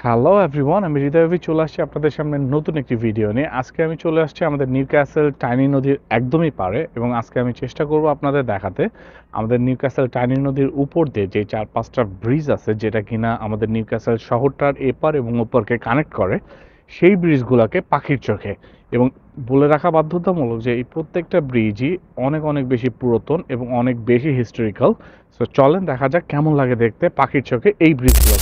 Hello everyone, আমি হৃদয়ভি চলে আসছি আপনাদের সামনে নতুন একটি ভিডিও নিয়ে। আজকে আমি চলে আসছি আমাদের নিউক্যাসল টাইনি নদীর একদমই পাড়ে, এবং আজকে আমি চেষ্টা করব আপনাদের দেখাতে আমাদের নিউক্যাসল টাইনি নদীর উপর দিয়ে যে 4-5টা ব্রিজ আছে, যেটা কিনা আমাদের নিউক্যাসল শহরটার এপার এবং ওপারকে কানেক্ট করে, সেই ব্রিজগুলোকে পাখির চোখে। এবং বলে রাখা বাধ্যতামূলক যে এই প্রত্যেকটা ব্রিজই অনেক অনেক বেশি পুরাতন এবং অনেক বেশি হিস্টোরিক্যাল। সো চলেন দেখা যাক কেমন লাগে দেখতে পাখির চোখে এই ব্রিজগুলো।